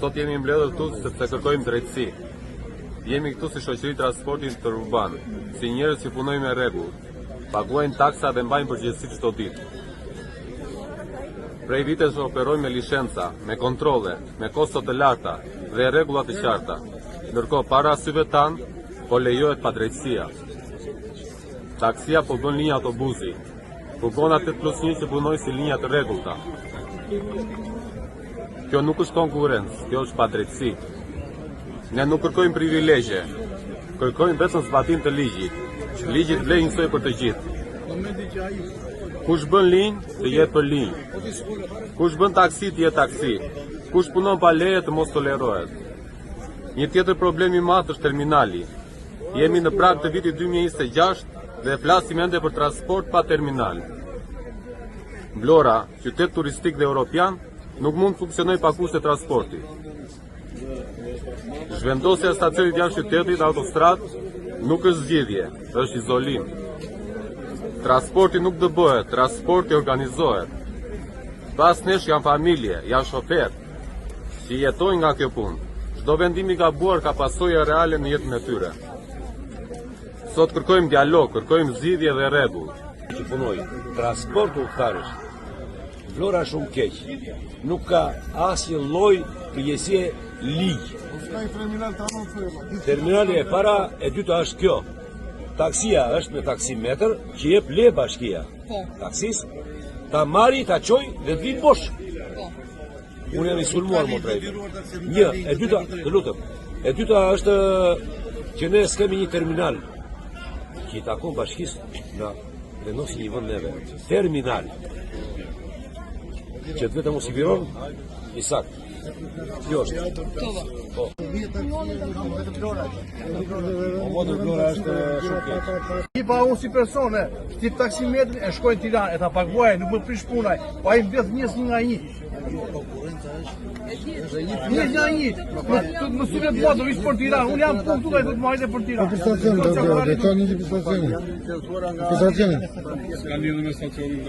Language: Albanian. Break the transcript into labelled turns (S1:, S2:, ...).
S1: Sot jemi mbledhur këtu sepse kërkojmë drejtësi. Jemi këtu si shoqëri transporti interurban, si njerëz që punojnë me rregull, paguajnë taksa dhe mbajnë përgjegjësi çdo ditë. Prej vitesh operojmë me licenca, me kontrolle, me kosto të larta dhe rregulla të qarta, ndërkohë para syve tanë po lejohet padrejtësia. Taksia po bën linja autobusi, furgona 8+1 që punojnë si linja të rregullta. Kjo nuk është konkurrencë, kjo është padrejtësi. Ne nuk kërkojmë privilegje, kërkojmë vetëm zbatim të ligjit. Ligji të vlejë njësoj për të gjithë. Kush bën linjë, të jetë për linjë. Kush bën taksi, të jetë taksi. Kush punon pa leje, të mos tolerohet. Një tjetër problem i madh është terminali. Jemi në prag të vitit 2026 dhe flasim ende për transport pa terminal. Vlora, qytet turistik dhe europian, nuk mund të funksionoj pa kushte transporti. Zhvendosja e stacionit jashtë qytetit, autostradë, nuk është zgjidhje, është izolim. Transporti nuk dëbohet, transporti organizohet. Pas nesh janë familje, janë shofer, që jetojnë nga kjo punë. Çdo vendim i gabuar ka pasojë reale në jetën e tyre. Sot kërkojmë dialog, kërkojmë zgjidhje dhe rregull.
S2: Që punoj, transport udhëtarësh, Vlora shumë keq, nuk ka asnjë lloj përgjegjësie ligj. Terminali e para e dyta është kjo. Taksia është me taksimetër që jep le bashkia. Taksis ta marri, ta çoj dhe të vinë bosh. Unë jam i sulmuar më drejt. Një, e dyta, të lutem. E dyta është që ne s'kemi një terminal që i takon bashkisë na vendosin një vend neve. Terminal. Që të vetëm mos i viron, i sakt. Kjo është. Po. Modër Vlora është shumë keq.
S3: I pa unë si persone, si taksimetri e shkojnë në Tiranë, e ta paguaj, nuk më prish punaj, pa i mbledh njës një nga një. Njës nga një. Më syve të mua do vishë për Tiranë, unë jam punë këtu dhe do të marrë për Tiranë.
S4: Për stacionin, dhe ka një për stacionin. Për stacionin.
S3: S'ka një në me stacionin.